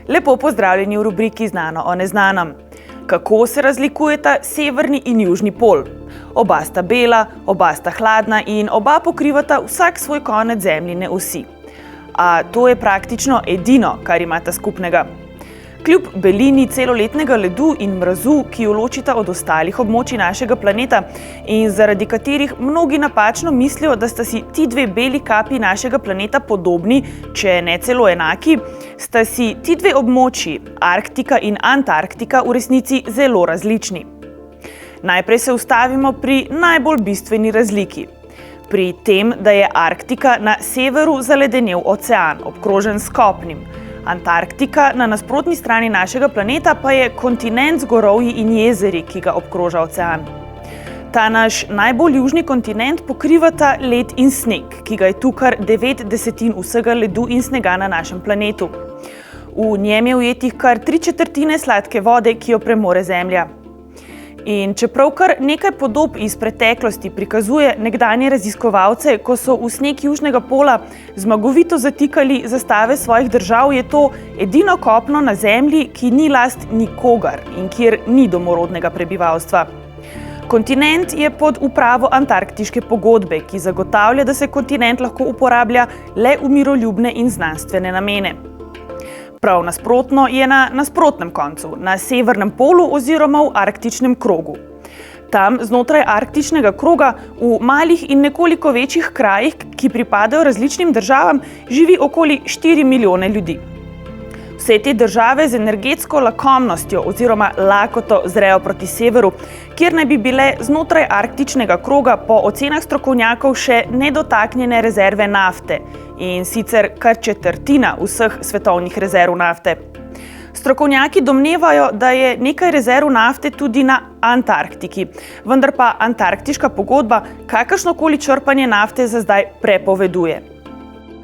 Lepo pozdravljeni v rubriki Znano o neznanem. Kako se razlikujeta severni in južni pol? Oba sta bela, oba sta hladna in oba pokrivata vsak svoj konec zemljine osi. A to je praktično edino, kar imata skupnega. Kljub belini celoletnega ledu in mrazu, ki jo ločita od ostalih območij našega planeta in zaradi katerih mnogi napačno mislijo, da sta si ti dve beli kapi našega planeta podobni, če ne celo enaki, sta si ti dve območji, Arktika in Antarktika, v resnici zelo različni. Najprej se ustavimo pri najbolj bistveni razliki. Pri tem, da je Arktika na severu zaledenel ocean, obkrožen s kopnim. Antarktika na nasprotni strani našega planeta pa je kontinent z gorovji in jezeri, ki ga obkroža ocean. Ta naš najbolj južni kontinent pokrivata led in sneg, ki ga je tu kar 9/10 vsega ledu in snega na našem planetu. V njem je ujetih kar 3/4 sladke vode, ki jo premore Zemlja. In čeprav kar nekaj podob iz preteklosti prikazuje nekdanje raziskovalce, ko so v sneg južnega pola zmagovito zatikali zastave svojih držav, je to edino kopno na Zemlji, ki ni last nikogar in kjer ni domorodnega prebivalstva. Kontinent je pod upravo Antarktiške pogodbe, ki zagotavlja, da se kontinent lahko uporablja le v miroljubne in znanstvene namene. Prav nasprotno je na nasprotnem koncu, na severnem polu oziroma v arktičnem krogu. Tam, znotraj arktičnega kroga, v malih in nekoliko večjih krajih, ki pripadajo različnim državam, živi okoli 4 milijone ljudi. Vse te države z energetsko lakomnostjo oziroma lakoto zrejo proti severu, kjer naj bi bile znotraj arktičnega kroga po ocenah strokovnjakov še nedotaknjene rezerve nafte, in sicer kar četrtina vseh svetovnih rezerv nafte. Strokovnjaki domnevajo, da je nekaj rezerv nafte tudi na Antarktiki, vendar pa Antarktiška pogodba kakršnokoli črpanje nafte za zdaj prepoveduje.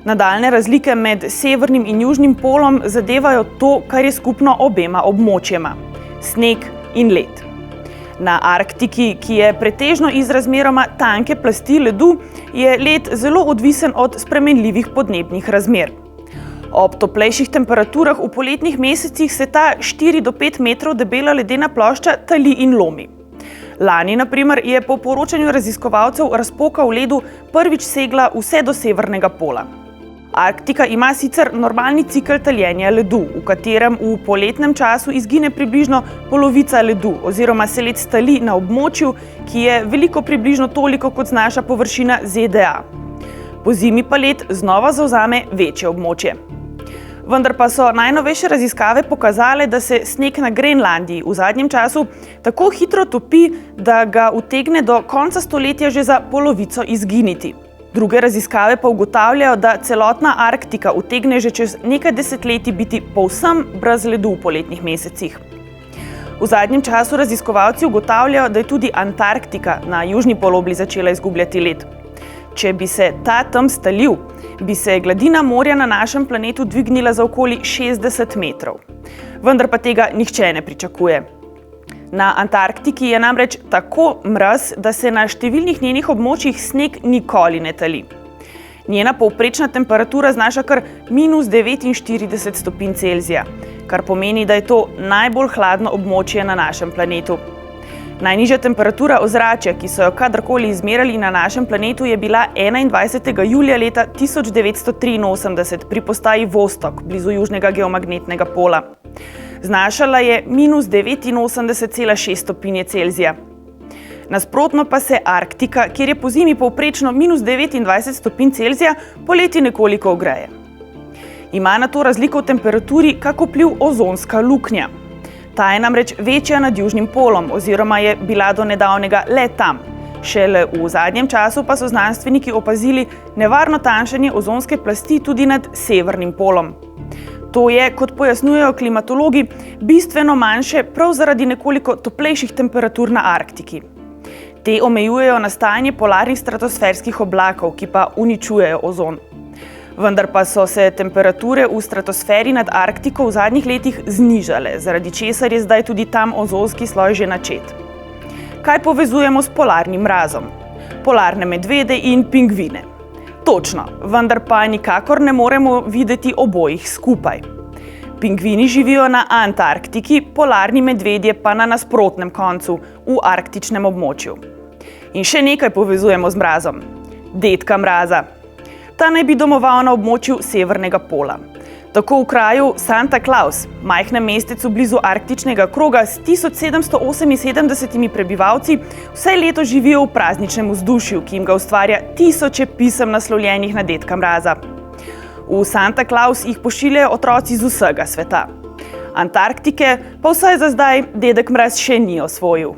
Nadaljne razlike med severnim in južnim polom zadevajo to, kar je skupno obema območjema – sneg in led. Na Arktiki, ki je pretežno iz razmeroma tanke plasti ledu, je led zelo odvisen od spremenljivih podnebnih razmer. Ob toplejših temperaturah v poletnih mesecih se ta 4 do 5 metrov debela ledena plošča tali in lomi. Lani, na primer, je po poročanju raziskovalcev razpoka v ledu prvič segla vse do severnega pola. Arktika ima sicer normalni cikel taljenja ledu, v katerem v poletnem času izgine približno polovica ledu oziroma se led stali na območju, ki je veliko približno toliko, kot znaša površina ZDA. Pozimi pa led znova zavzame večje območje. Vendar pa so najnovejše raziskave pokazale, da se sneg na Grenlandiji v zadnjem času tako hitro topi, da ga utegne do konca stoletja že za polovico izginiti. Druge raziskave pa ugotavljajo, da celotna Arktika utegne že čez nekaj desetletij biti povsem brez ledu v poletnih mesecih. V zadnjem času raziskovalci ugotavljajo, da je tudi Antarktika na južni polobli začela izgubljati led. Če bi se ta tam stalil, bi se gladina morja na našem planetu dvignila za okoli 60 metrov. Vendar pa tega nihče ne pričakuje. Na Antarktiki je namreč tako mraz, da se na številnih njenih območjih sneg nikoli ne tali. Njena povprečna temperatura znaša kar -49 stopinj Celzija, kar pomeni, da je to najbolj hladno območje na našem planetu. Najnižja temperatura ozračja, ki so jo kadarkoli izmerali na našem planetu, je bila 21. julija leta 1983 pri postaji Vostok, blizu južnega geomagnetnega pola. Znašala je -89,6 stopinje Celzija. Nasprotno pa se Arktika, kjer je pozimi povprečno -29 stopinj Celzija, poleti nekoliko ogreje. Ima na to razliko v temperaturi kak vpliv ozonska luknja. Ta je namreč večja nad južnim polom oziroma je bila do nedavnega le tam. Šele v zadnjem času pa so znanstveniki opazili nevarno tanjšanje ozonske plasti tudi nad severnim polom. To je, kot pojasnjujejo klimatologi, bistveno manjše prav zaradi nekoliko toplejših temperatur na Arktiki. Te omejujejo nastajanje polarnih stratosferskih oblakov, ki pa uničujejo ozon. Vendar pa so se temperature v stratosferi nad Arktiko v zadnjih letih znižale, zaradi česar je zdaj tudi tam ozonski sloj že načet. Kaj povezujemo s polarnim mrazom? Polarne medvede in pingvine. Točno, vendar pa nikakor ne moremo videti obojih skupaj. Pingvini živijo na Antarktiki, polarni medvedje pa na nasprotnem koncu, v arktičnem območju. In še nekaj povezujemo z mrazom. Dedka Mraza. Ta naj bi domoval na območju severnega pola. Tako v kraju Santa Claus, majhnem mestecu blizu arktičnega kroga s 1778 prebivalci, vse leto živijo v prazničnem vzdušju, ki jim ga ustvarja tisoče pisem naslovljenih na dedka Mraza. V Santa Claus jih pošiljajo otroci z vsega sveta. Antarktike pa vsaj za zdaj dedek Mraz še ni osvojil.